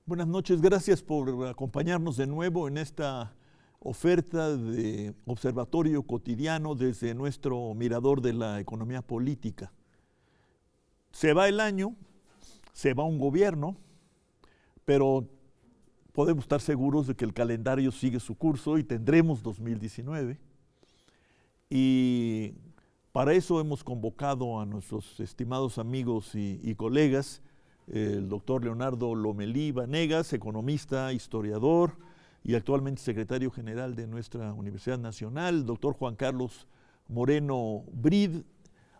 Buenas noches, gracias por acompañarnos de nuevo en esta oferta de observatorio cotidiano desde nuestro mirador de la economía política. Se va el año, se va un gobierno, pero podemos estar seguros de que el calendario sigue su curso y tendremos 2019. Y para eso hemos convocado a nuestros estimados amigos y colegas, el doctor Leonardo Lomelí Vanegas, economista, historiador y actualmente secretario general de nuestra Universidad Nacional, el doctor Juan Carlos Moreno Brid,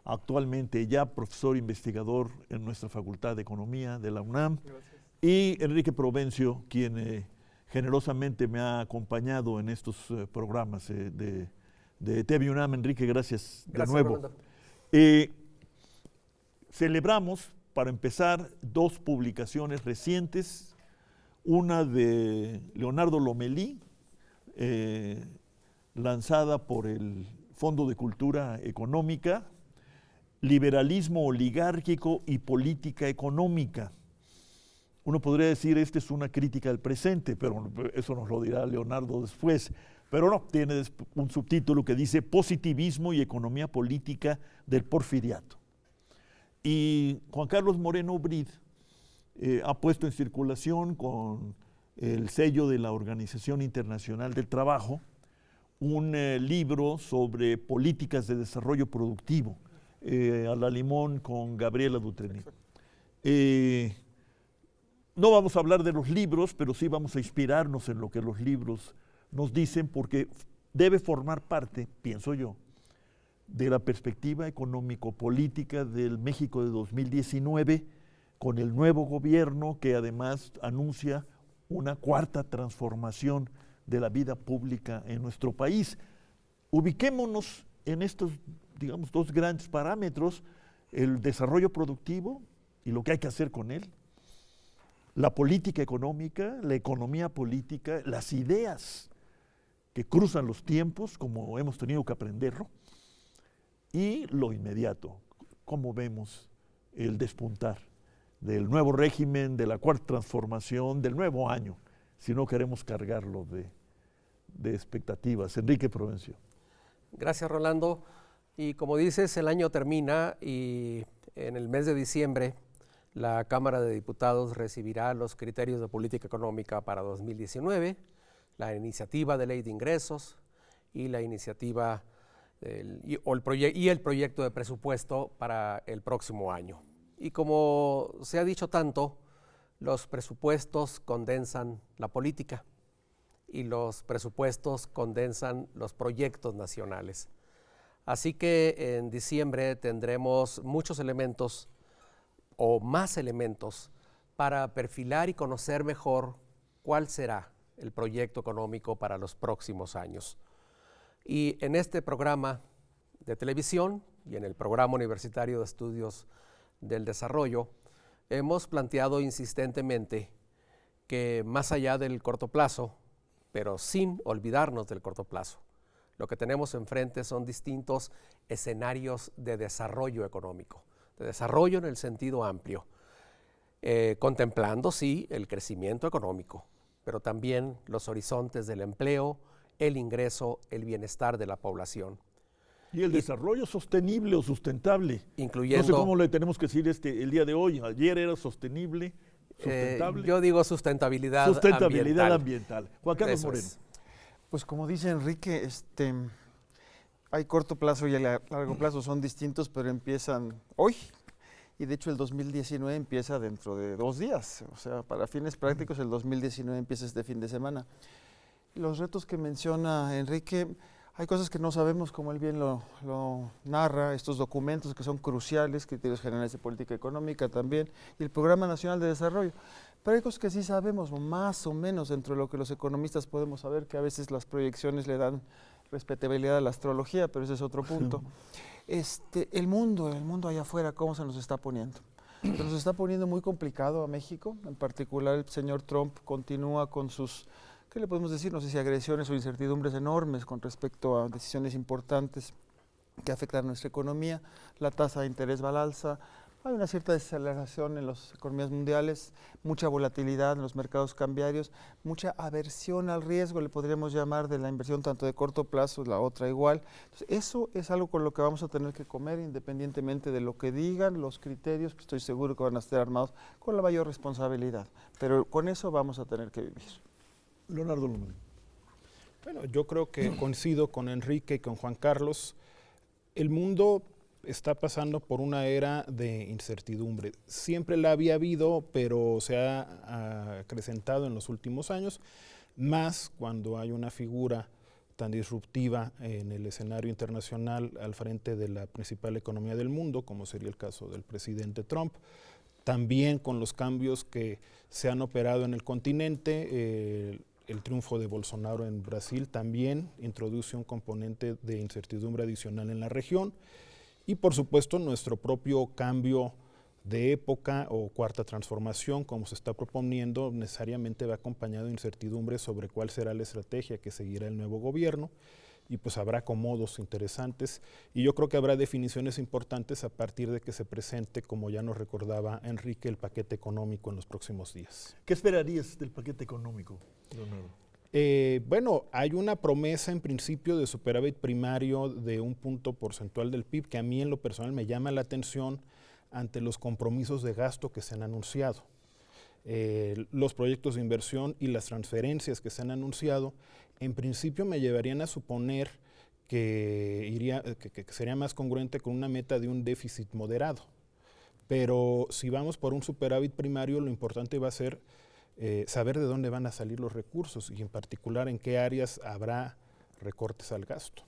actualmente ya profesor investigador en nuestra Facultad de Economía de la UNAM, gracias. Y Enrique Provencio, quien generosamente me ha acompañado en estos programas de TV UNAM. Enrique, gracias de nuevo. Celebramos, para empezar, dos publicaciones recientes, una de Leonardo Lomelí, lanzada por el Fondo de Cultura Económica, Liberalismo oligárquico y política económica. Uno podría decir, esta es una crítica al presente, pero eso nos lo dirá Leonardo después. Pero no, tiene un subtítulo que dice Positivismo y economía política del porfiriato. Y Juan Carlos Moreno Brid ha puesto en circulación con el sello de la Organización Internacional del Trabajo un libro sobre políticas de desarrollo productivo, a la limón con Gabriela Dutreny. No vamos a hablar de los libros, pero sí vamos a inspirarnos en lo que los libros nos dicen, porque debe formar parte, pienso yo, de la perspectiva económico-política del México de 2019, con el nuevo gobierno que además anuncia una cuarta transformación de la vida pública en nuestro país. Ubiquémonos en estos, digamos, dos grandes parámetros: el desarrollo productivo y lo que hay que hacer con él, la política económica, la economía política, las ideas que cruzan los tiempos, como hemos tenido que aprenderlo, y lo inmediato, cómo vemos el despuntar del nuevo régimen, de la cuarta transformación, del nuevo año, si no queremos cargarlo de expectativas. Enrique Provencio. Gracias, Rolando. Y como dices, el año termina y en el mes de diciembre la Cámara de Diputados recibirá los criterios de política económica para 2019, la iniciativa de ley de ingresos y la iniciativa el proyecto de presupuesto para el próximo año. Y como se ha dicho tanto, los presupuestos condensan la política y los presupuestos condensan los proyectos nacionales. Así que en diciembre tendremos muchos elementos o más elementos para perfilar y conocer mejor cuál será el proyecto económico para los próximos años. Y en este programa de televisión y en el Programa Universitario de Estudios del Desarrollo hemos planteado insistentemente que más allá del corto plazo, pero sin olvidarnos del corto plazo, lo que tenemos enfrente son distintos escenarios de desarrollo económico, de desarrollo en el sentido amplio, contemplando, sí, el crecimiento económico, pero también los horizontes del empleo, el ingreso, el bienestar de la población. Y el desarrollo sostenible o sustentable. Incluyendo, no sé cómo le tenemos que decir el día de hoy. Ayer era sostenible, sustentable. Yo digo sustentabilidad ambiental. Juan Carlos Moreno. Pues como dice Enrique, hay corto plazo y a largo plazo, son distintos, pero empiezan hoy. Y de hecho el 2019 empieza dentro de 2 días. O sea, para fines prácticos el 2019 empieza este fin de semana. Los retos que menciona Enrique, hay cosas que no sabemos, como él bien lo narra, estos documentos que son cruciales, criterios generales de política económica también, y el Programa Nacional de Desarrollo. Pero hay cosas que sí sabemos, más o menos dentro de lo que los economistas podemos saber, que a veces las proyecciones le dan respetabilidad a la astrología, pero ese es otro punto. El mundo allá afuera, ¿cómo se nos está poniendo? Se nos está poniendo muy complicado a México, en particular el señor Trump continúa con sus, ¿qué le podemos decir? No sé si agresiones o incertidumbres enormes con respecto a decisiones importantes que afectan a nuestra economía. La tasa de interés va al alza, Hay una cierta desaceleración en las economías mundiales, mucha volatilidad en los mercados cambiarios, mucha aversión al riesgo, le podríamos llamar, de la inversión tanto de corto plazo, la otra igual. Entonces, eso es algo con lo que vamos a tener que comer, independientemente de lo que digan, los criterios, que estoy seguro que van a estar armados con la mayor responsabilidad. Pero con eso vamos a tener que vivir. Leonardo Lomelí. Bueno, yo creo que coincido con Enrique y con Juan Carlos. El mundo está pasando por una era de incertidumbre. Siempre la había habido, pero se ha acrecentado en los últimos años, más cuando hay una figura tan disruptiva en el escenario internacional al frente de la principal economía del mundo, como sería el caso del presidente Trump. También con los cambios que se han operado en el continente, el triunfo de Bolsonaro en Brasil también introduce un componente de incertidumbre adicional en la región. Y por supuesto nuestro propio cambio de época o cuarta transformación, como se está proponiendo, necesariamente va acompañado de incertidumbre sobre cuál será la estrategia que seguirá el nuevo gobierno, y pues habrá acomodos interesantes, y yo creo que habrá definiciones importantes a partir de que se presente, como ya nos recordaba Enrique, el paquete económico en los próximos días. ¿Qué esperarías del paquete económico, Leonardo? Bueno, hay una promesa en principio de superávit primario de 1 punto porcentual del PIB, que a mí en lo personal me llama la atención ante los compromisos de gasto que se han anunciado. Los proyectos de inversión y las transferencias que se han anunciado, en principio me llevarían a suponer que sería más congruente con una meta de un déficit moderado. Pero si vamos por un superávit primario, lo importante va a ser saber de dónde van a salir los recursos y en particular en qué áreas habrá recortes al gasto.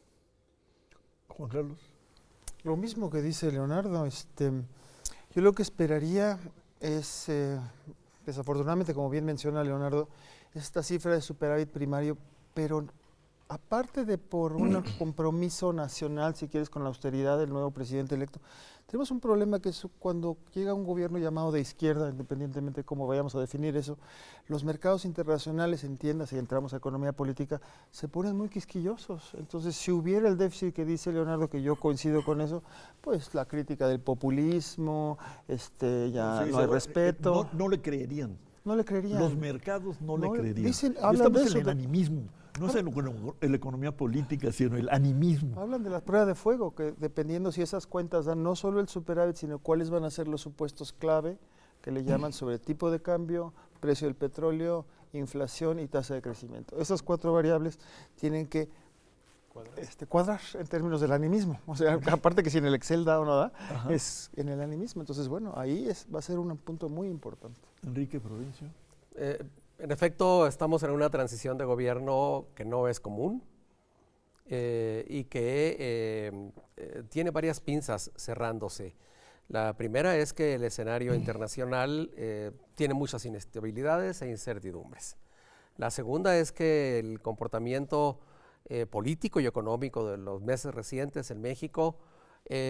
Juan Carlos. Lo mismo que dice Leonardo, yo lo que esperaría es, desafortunadamente, como bien menciona Leonardo, esta cifra de superávit primario, pero aparte de por un compromiso nacional, si quieres, con la austeridad del nuevo presidente electo, tenemos un problema que es cuando llega un gobierno llamado de izquierda, independientemente de cómo vayamos a definir eso, los mercados internacionales, entiendas, si entramos a economía política, se ponen muy quisquillosos. Entonces, si hubiera el déficit que dice Leonardo, que yo coincido con eso, pues la crítica del populismo, ya no hay respeto. No le creerían. No le creerían. Los mercados no le creerían. Hablan Estamos de eso, en el animismo. No es en la economía política, sino el animismo. Hablan de la prueba de fuego, que dependiendo si esas cuentas dan no solo el superávit, sino cuáles van a ser los supuestos clave, que le llaman sobre tipo de cambio, precio del petróleo, inflación y tasa de crecimiento. Esas 4 variables tienen que cuadrar en términos del animismo. O sea, aparte que si en el Excel da o no da, es en el animismo. Entonces, bueno, ahí va a ser un punto muy importante. Enrique Provencio. En efecto, estamos en una transición de gobierno que no es común y que tiene varias pinzas cerrándose. La primera es que el escenario internacional tiene muchas inestabilidades e incertidumbres. La segunda es que el comportamiento político y económico de los meses recientes en México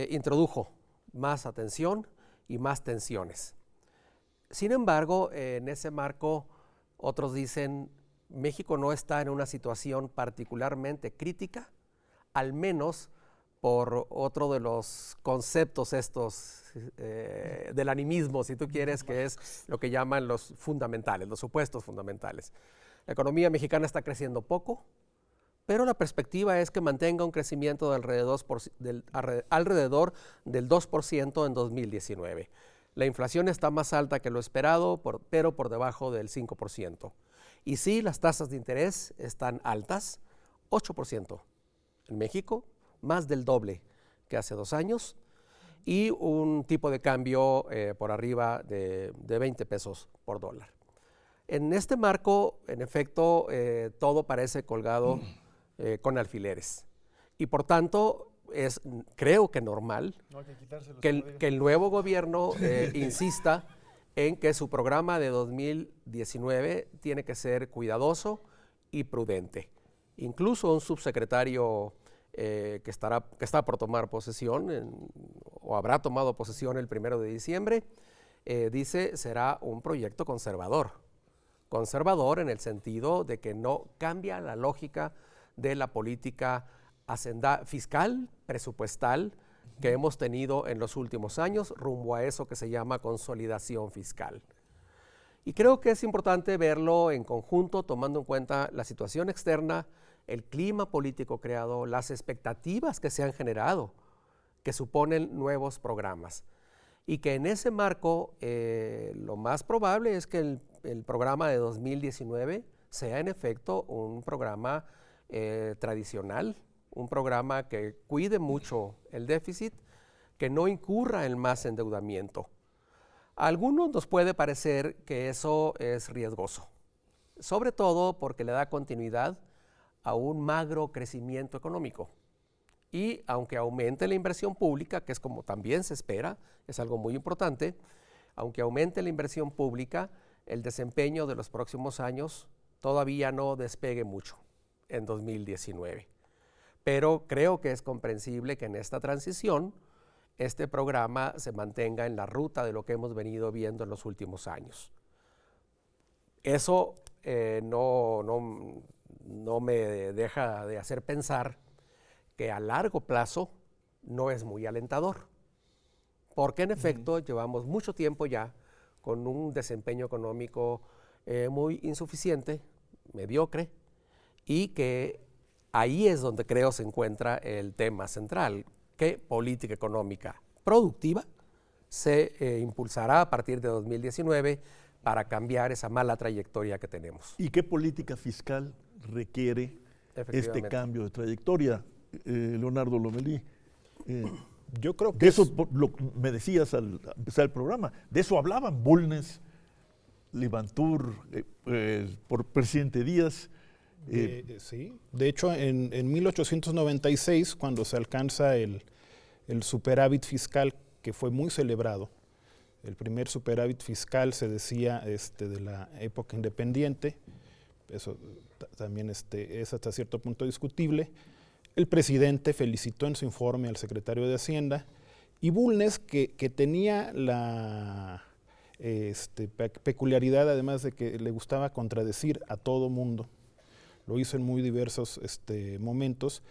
introdujo más atención y más tensiones. Sin embargo, en ese marco, otros dicen, México no está en una situación particularmente crítica, al menos por otro de los conceptos estos del animismo, si tú quieres, que es lo que llaman los fundamentales, los supuestos fundamentales. La economía mexicana está creciendo poco, pero la perspectiva es que mantenga un crecimiento de alrededor del 2% en 2019. La inflación está más alta que lo esperado, pero por debajo del 5%. Y sí, las tasas de interés están altas, 8% en México, más del doble que hace 2 años, y un tipo de cambio por arriba de 20 pesos por dólar. En este marco, en efecto, todo parece colgado con alfileres. Y por tanto, creo que normal que el nuevo gobierno insista en que su programa de 2019 tiene que ser cuidadoso y prudente. Incluso un subsecretario que está por tomar posesión o habrá tomado posesión el 1 de diciembre, dice será un proyecto conservador. Conservador en el sentido de que no cambia la lógica de la política fiscal, presupuestal, que hemos tenido en los últimos años rumbo a eso que se llama consolidación fiscal. Y creo que es importante verlo en conjunto, tomando en cuenta la situación externa, el clima político creado, las expectativas que se han generado, que suponen nuevos programas. Y que en ese marco lo más probable es que el programa de 2019 sea en efecto un programa tradicional, un programa que cuide mucho el déficit, que no incurra en más endeudamiento. A algunos nos puede parecer que eso es riesgoso, sobre todo porque le da continuidad a un magro crecimiento económico. Y aunque aumente la inversión pública, que es como también se espera, es algo muy importante, aunque aumente la inversión pública, el desempeño de los próximos años todavía no despegue mucho en 2019. Pero creo que es comprensible que en esta transición este programa se mantenga en la ruta de lo que hemos venido viendo en los últimos años. Eso no me deja de hacer pensar que a largo plazo no es muy alentador, porque en efecto llevamos mucho tiempo ya con un desempeño económico muy insuficiente, mediocre, y que ahí es donde creo se encuentra el tema central. ¿Qué política económica productiva se impulsará a partir de 2019 para cambiar esa mala trayectoria que tenemos? ¿Y qué política fiscal requiere este cambio de trayectoria, Leonardo Lomelí? Yo creo que de eso me decías al empezar el programa, de eso hablaban Bulnes, Livantur, por presidente Díaz. Sí, de hecho en 1896, cuando se alcanza el superávit fiscal, que fue muy celebrado, el primer superávit fiscal se decía de la época independiente, eso también es hasta cierto punto discutible. El presidente felicitó en su informe al secretario de Hacienda, y Bulnes, que tenía la peculiaridad, además de que le gustaba contradecir a todo mundo, lo hizo en muy diversos momentos,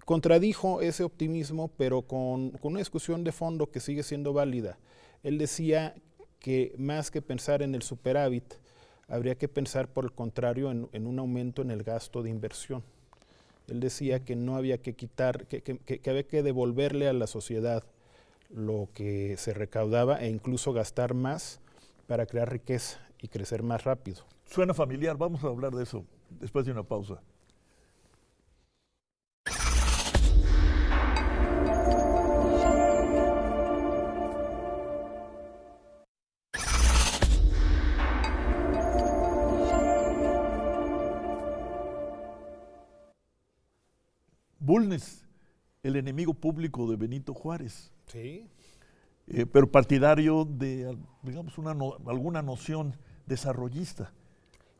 contradijo ese optimismo, pero con una discusión de fondo que sigue siendo válida. Él decía que más que pensar en el superávit, habría que pensar, por el contrario, en un aumento en el gasto de inversión. Él decía que no había que quitar, que había que devolverle a la sociedad lo que se recaudaba e incluso gastar más para crear riqueza y crecer más rápido. Suena familiar, vamos a hablar de eso después de una pausa. Bulnes, el enemigo público de Benito Juárez. Sí. Pero partidario de, digamos, alguna noción desarrollista.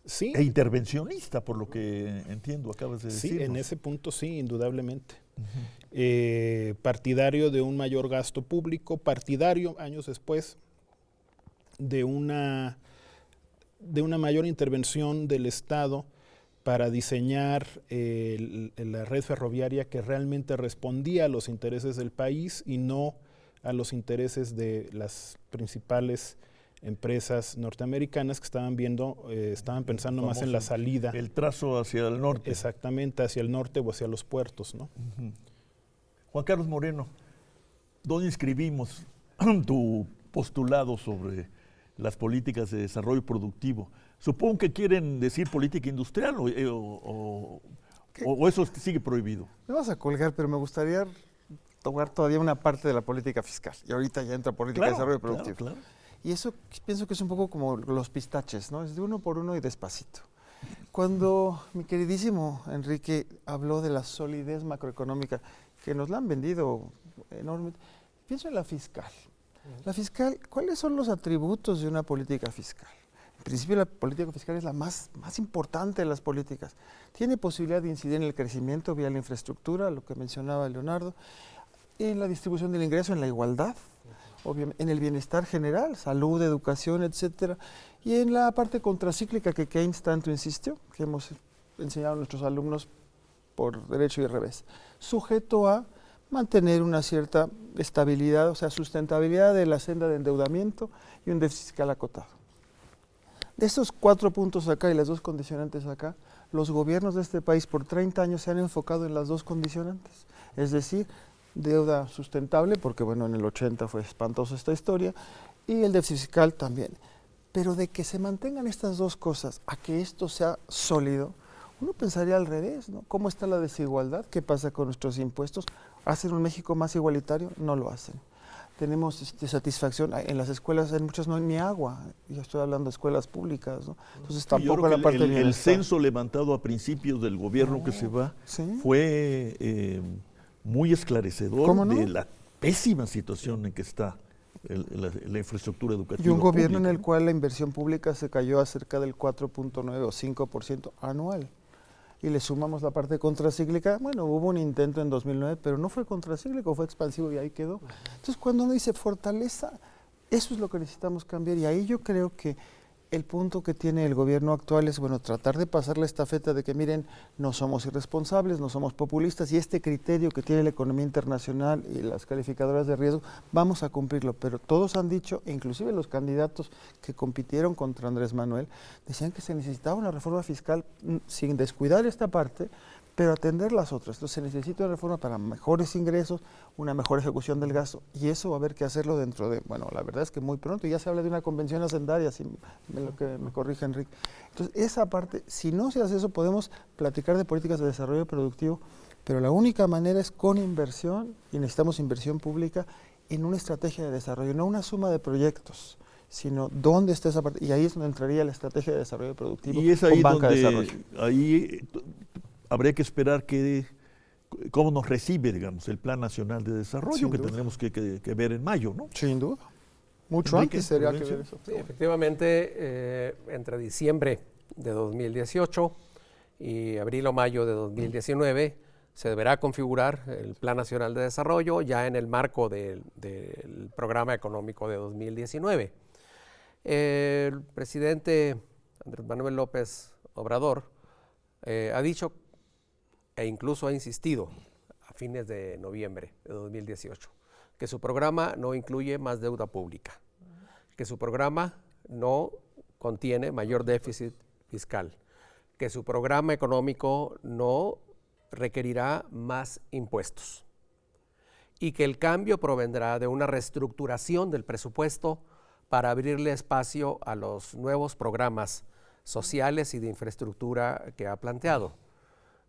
Sí. E intervencionista, por lo que entiendo, acabas de decir. Sí, en ese punto sí, indudablemente. Partidario de un mayor gasto público, partidario, años después, de una mayor intervención del Estado para diseñar la red ferroviaria que realmente respondía a los intereses del país y no a los intereses de las principales empresas norteamericanas que estaban pensando más en la salida. El trazo hacia el norte. Exactamente, hacia el norte o hacia los puertos, ¿no? Juan Carlos Moreno, ¿dónde inscribimos tu postulado sobre las políticas de desarrollo productivo? Supongo que quieren decir política industrial o eso sigue prohibido. Me vas a colgar, pero me gustaría tocar todavía una parte de la política fiscal. Y ahorita ya entra política de desarrollo productivo. Claro. Y eso pienso que es un poco como los pistaches, ¿no? Es de uno por uno y despacito. Cuando mi queridísimo Enrique habló de la solidez macroeconómica, que nos la han vendido enormemente, pienso en la fiscal. La fiscal, ¿cuáles son los atributos de una política fiscal? En principio la política fiscal es la más importante de las políticas. Tiene posibilidad de incidir en el crecimiento vía la infraestructura, lo que mencionaba Leonardo, en la distribución del ingreso, en la igualdad, obviamente, en el bienestar general, salud, educación, etcétera, y en la parte contracíclica que Keynes tanto insistió, que hemos enseñado a nuestros alumnos por derecho y revés, sujeto a mantener una cierta estabilidad, o sea, sustentabilidad de la senda de endeudamiento y un déficit fiscal acotado. De estos 4 puntos acá y las 2 condicionantes acá, los gobiernos de este país por 30 años se han enfocado en las 2 condicionantes, es decir, deuda sustentable, porque bueno, en el 80 fue espantosa esta historia, y el déficit fiscal también. Pero de que se mantengan estas 2 cosas a que esto sea sólido, uno pensaría al revés, ¿no? ¿Cómo está la desigualdad? ¿Qué pasa con nuestros impuestos? ¿Hacen un México más igualitario? No lo hacen. Tenemos satisfacción, en las escuelas en muchas no hay ni agua, yo estoy hablando de escuelas públicas, ¿no? Entonces tampoco la parte el censo levantado a principios del gobierno que se va fue muy esclarecedor de la pésima situación en que está la infraestructura educativa. Y un gobierno pública, en el cual la inversión pública se cayó a cerca del 4.9 o 5% anual. Y le sumamos la parte contracíclica, bueno, hubo un intento en 2009, pero no fue contracíclico, fue expansivo y ahí quedó. Entonces, cuando uno dice fortaleza, eso es lo que necesitamos cambiar. Y ahí yo creo que el punto que tiene el gobierno actual es, bueno, tratar de pasar la estafeta de que, miren, no somos irresponsables, no somos populistas, y este criterio que tiene la economía internacional y las calificadoras de riesgo, vamos a cumplirlo. Pero todos han dicho, inclusive los candidatos que compitieron contra Andrés Manuel, decían que se necesitaba una reforma fiscal sin descuidar esta parte, pero atender las otras. Entonces se necesita una reforma para mejores ingresos, una mejor ejecución del gasto, y eso va a haber que hacerlo dentro de, bueno, la verdad es que muy pronto, ya se habla de una convención hacendaria, si lo que me corrige Enrique. Entonces esa parte, si no se hace eso, podemos platicar de políticas de desarrollo productivo, pero la única manera es con inversión, y necesitamos inversión pública en una estrategia de desarrollo, no una suma de proyectos, sino dónde está esa parte, y ahí es donde entraría la estrategia de desarrollo productivo y es ahí con banca de donde desarrollo. Habría que esperar cómo nos recibe, digamos, el Plan Nacional de Desarrollo, Sin que duda. tendremos que ver en mayo, ¿no? Sin duda. Mucho Enrique, antes sería que Florencio. ver eso. Sí, efectivamente, entre diciembre de 2018 y abril o mayo de 2019 se deberá configurar el Plan Nacional de Desarrollo ya en el marco del programa económico de 2019. El presidente Andrés Manuel López Obrador ha dicho e incluso ha insistido a fines de noviembre de 2018 que su programa no incluye más deuda pública, que su programa no contiene mayor déficit fiscal, que su programa económico no requerirá más impuestos y que el cambio provendrá de una reestructuración del presupuesto para abrirle espacio a los nuevos programas sociales y de infraestructura que ha planteado.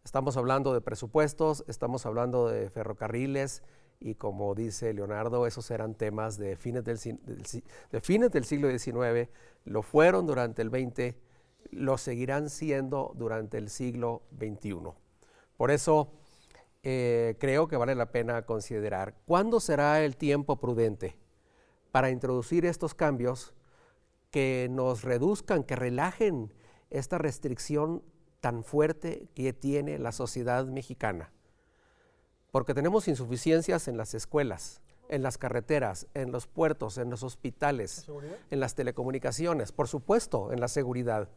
Estamos hablando de presupuestos, estamos hablando de ferrocarriles y como dice Leonardo, esos eran temas de fines del siglo XIX, lo fueron durante el XX, lo seguirán siendo durante el siglo XXI. Por eso creo que vale la pena considerar cuándo será el tiempo prudente para introducir estos cambios que nos reduzcan, que relajen esta restricción tan fuerte que tiene la sociedad mexicana. Porque tenemos insuficiencias en las escuelas, en las carreteras, en los puertos, en los hospitales, en las telecomunicaciones, por supuesto, en la seguridad.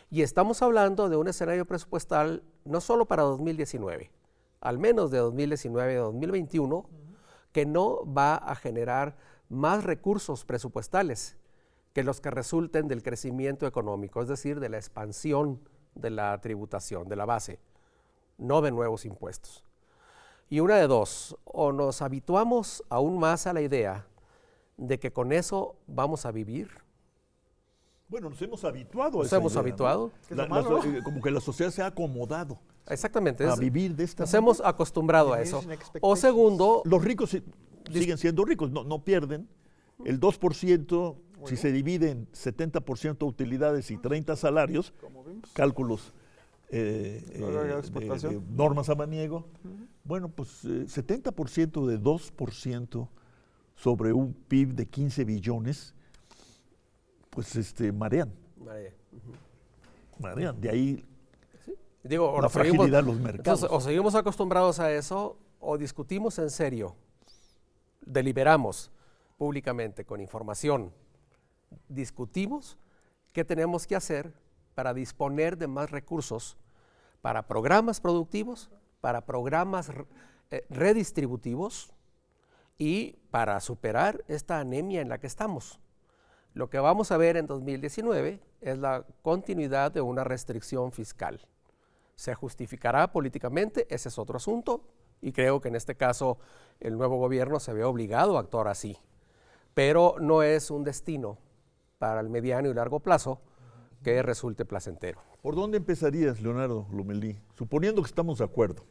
Y estamos hablando de un escenario presupuestal no solo para 2019, al menos de 2019 a 2021, que no va a generar más recursos presupuestales que los que resulten del crecimiento económico, es decir, de la expansión de la tributación, de la base, no de nuevos impuestos. Y una de dos, o nos habituamos aún más a la idea de que con eso vamos a vivir. Bueno, nos hemos habituado a ¿Nos esa hemos idea, habituado? ¿no? Como que la sociedad se ha acomodado Exactamente. a vivir de esta Nos manera. hemos acostumbrado a eso. O segundo, Los ricos siguen siendo ricos, no pierden. El 2%, si se divide en 70% utilidades y 30 salarios, cálculos de normas samaniego, bueno, pues 70% de 2% sobre un PIB de 15 billones, pues marean. Marean, de ahí digo, la fragilidad de los mercados. Entonces, o seguimos acostumbrados a eso, o discutimos en serio, deliberamos públicamente con información, discutimos qué tenemos que hacer para disponer de más recursos para programas productivos, para programas redistributivos y para superar esta anemia en la que estamos. Lo que vamos a ver en 2019 es la continuidad de una restricción fiscal. ¿Se justificará políticamente? Ese es otro asunto, y creo que en este caso el nuevo gobierno se ve obligado a actuar así. Pero no es un destino para el mediano y largo plazo que resulte placentero. ¿Por dónde empezarías, Leonardo Lomelí? Suponiendo que estamos de acuerdo.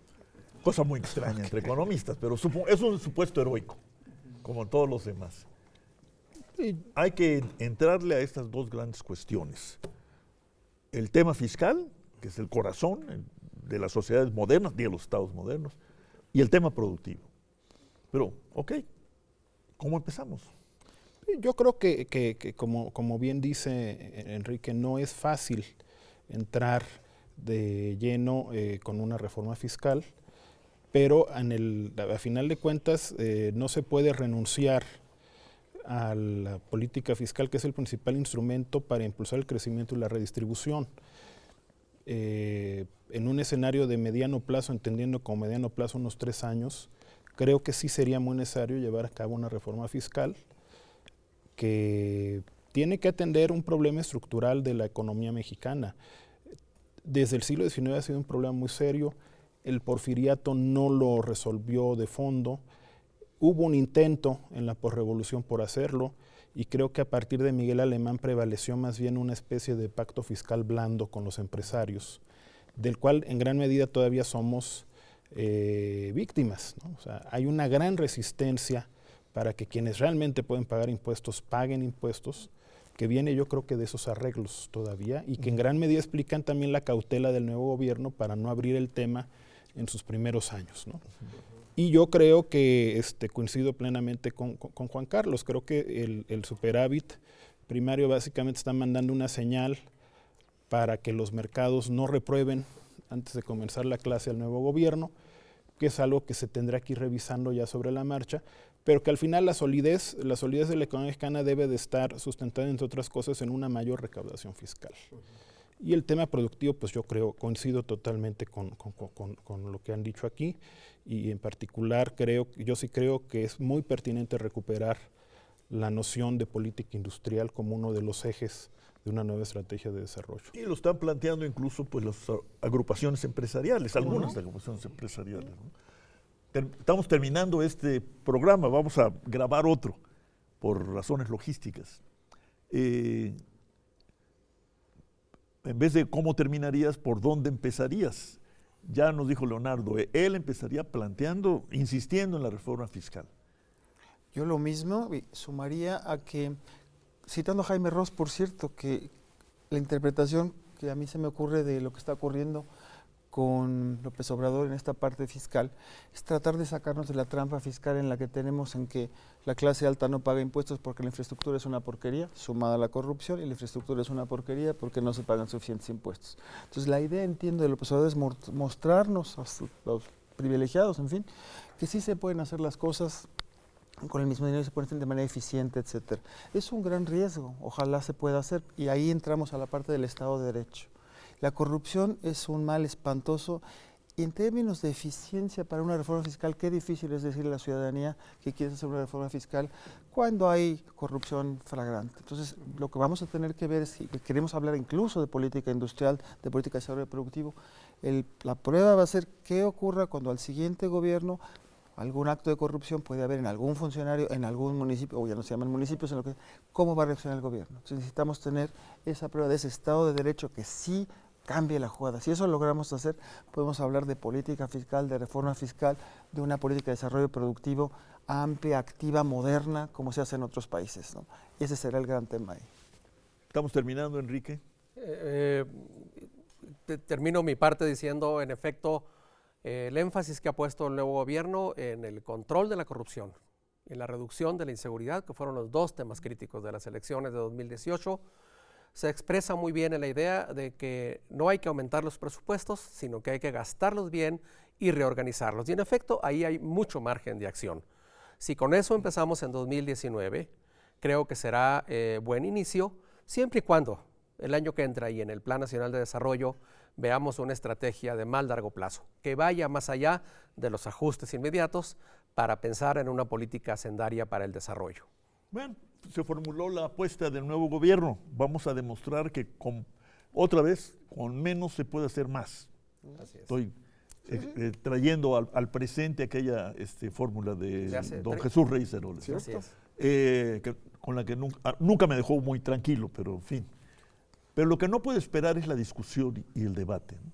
Cosa muy extraña entre economistas, pero es un supuesto heroico, como todos los demás. Hay que entrarle a estas dos grandes cuestiones. El tema fiscal, que es el corazón de las sociedades modernas, de los estados modernos, y el tema productivo. Pero, ok, ¿cómo empezamos? Yo creo que como bien dice Enrique, no es fácil entrar de lleno con una reforma fiscal, pero a final de cuentas no se puede renunciar a la política fiscal, que es el principal instrumento para impulsar el crecimiento y la redistribución. En un escenario de mediano plazo, entendiendo como mediano plazo unos 3 años, creo que sí sería muy necesario llevar a cabo una reforma fiscal que tiene que atender un problema estructural de la economía mexicana. Desde el siglo XIX ha sido un problema muy serio, el porfiriato no lo resolvió de fondo. Hubo un intento en la posrevolución por hacerlo, y creo que a partir de Miguel Alemán prevaleció más bien una especie de pacto fiscal blando con los empresarios, del cual en gran medida todavía somos víctimas, ¿no? O sea, hay una gran resistencia para que quienes realmente pueden pagar impuestos paguen impuestos, que viene yo creo que de esos arreglos todavía, y que en gran medida explican también la cautela del nuevo gobierno para no abrir el tema en sus primeros años, ¿no? Y yo creo que coincido plenamente con Juan Carlos. Creo que el superávit primario básicamente está mandando una señal para que los mercados no reprueben antes de comenzar la clase al nuevo gobierno, que es algo que se tendrá que ir revisando ya sobre la marcha, pero que al final la solidez de la economía mexicana debe de estar sustentada, entre otras cosas, en una mayor recaudación fiscal. Y el tema productivo, pues yo coincido totalmente con lo que han dicho aquí, y en particular yo sí creo que es muy pertinente recuperar la noción de política industrial como uno de los ejes de una nueva estrategia de desarrollo. Y lo están planteando incluso pues las agrupaciones empresariales, algunas agrupaciones empresariales, ¿no? Estamos terminando este programa, vamos a grabar otro por razones logísticas. En vez de cómo terminarías, ¿por dónde empezarías? Ya nos dijo Leonardo, él empezaría planteando, insistiendo en la reforma fiscal. Yo lo mismo, sumaría a que, citando a Jaime Ross, por cierto, que la interpretación que a mí se me ocurre de lo que está ocurriendo con López Obrador en esta parte fiscal es tratar de sacarnos de la trampa fiscal en la que tenemos, en que la clase alta no paga impuestos porque la infraestructura es una porquería, sumada a la corrupción, y la infraestructura es una porquería porque no se pagan suficientes impuestos. Entonces la idea, entiendo, de López Obrador es mostrarnos a los privilegiados, en fin, que sí se pueden hacer las cosas con el mismo dinero, se pueden hacer de manera eficiente, etcétera. Es un gran riesgo, ojalá se pueda hacer, y ahí entramos a la parte del Estado de Derecho. La corrupción es un mal espantoso, y en términos de eficiencia para una reforma fiscal, qué difícil es decirle a la ciudadanía que quiere hacer una reforma fiscal cuando hay corrupción flagrante. Entonces, lo que vamos a tener que ver es, si queremos hablar incluso de política industrial, de política de desarrollo productivo, la prueba va a ser qué ocurra cuando al siguiente gobierno algún acto de corrupción puede haber en algún funcionario, en algún municipio, o ya no se llaman municipios, en lo que, ¿cómo va a reaccionar el gobierno? Entonces necesitamos tener esa prueba de ese Estado de Derecho que sí cambie la jugada. Si eso logramos hacer, podemos hablar de política fiscal, de reforma fiscal, de una política de desarrollo productivo amplia, activa, moderna, como se hace en otros países, ¿no? Y ese será el gran tema ahí. Estamos terminando, Enrique. Termino mi parte diciendo, en efecto, el énfasis que ha puesto el nuevo gobierno en el control de la corrupción, en la reducción de la inseguridad, que fueron los dos temas críticos de las elecciones de 2018, se expresa muy bien en la idea de que no hay que aumentar los presupuestos, sino que hay que gastarlos bien y reorganizarlos. Y en efecto, ahí hay mucho margen de acción. Si con eso empezamos en 2019, creo que será buen inicio, siempre y cuando el año que entra y en el Plan Nacional de Desarrollo veamos una estrategia de más largo plazo, que vaya más allá de los ajustes inmediatos para pensar en una política hacendaria para el desarrollo. Bueno, se formuló la apuesta del nuevo gobierno. Vamos a demostrar que otra vez, con menos se puede hacer más. Así es. Estoy trayendo al presente aquella fórmula de hace don Jesús Reyes Heroles, ¿no? Así es. Con la que nunca me dejó muy tranquilo, pero en fin. Pero lo que no puede esperar es la discusión y el debate, ¿no?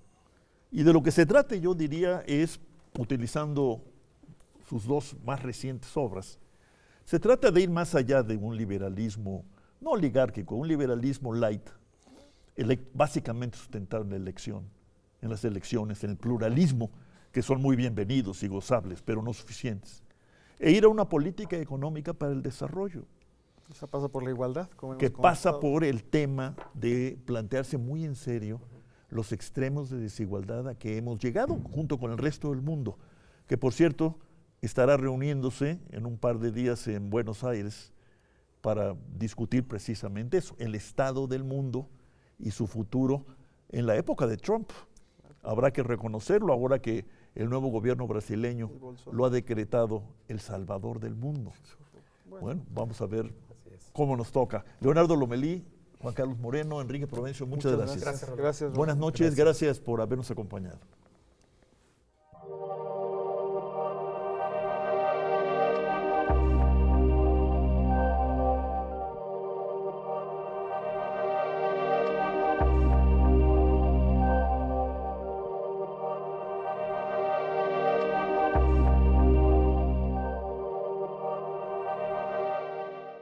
Y de lo que se trata, yo diría, es, utilizando sus dos más recientes obras, se trata de ir más allá de un liberalismo, no oligárquico, un liberalismo light, básicamente sustentado en la elección, en las elecciones, en el pluralismo, que son muy bienvenidos y gozables, pero no suficientes. E ir a una política económica para el desarrollo, Esa pasa por la igualdad, como que hemos pasa conversado. por el tema de plantearse muy en serio los extremos de desigualdad a que hemos llegado junto con el resto del mundo, que por cierto estará reuniéndose en un par de días en Buenos Aires para discutir precisamente eso, el estado del mundo y su futuro en la época de Trump. Habrá que reconocerlo ahora que el nuevo gobierno brasileño lo ha decretado el salvador del mundo. Bueno, vamos a ver cómo nos toca. Leonardo Lomelí, Juan Carlos Moreno, Enrique Provencio, muchas gracias. Gracias. Buenas noches, gracias por habernos acompañado.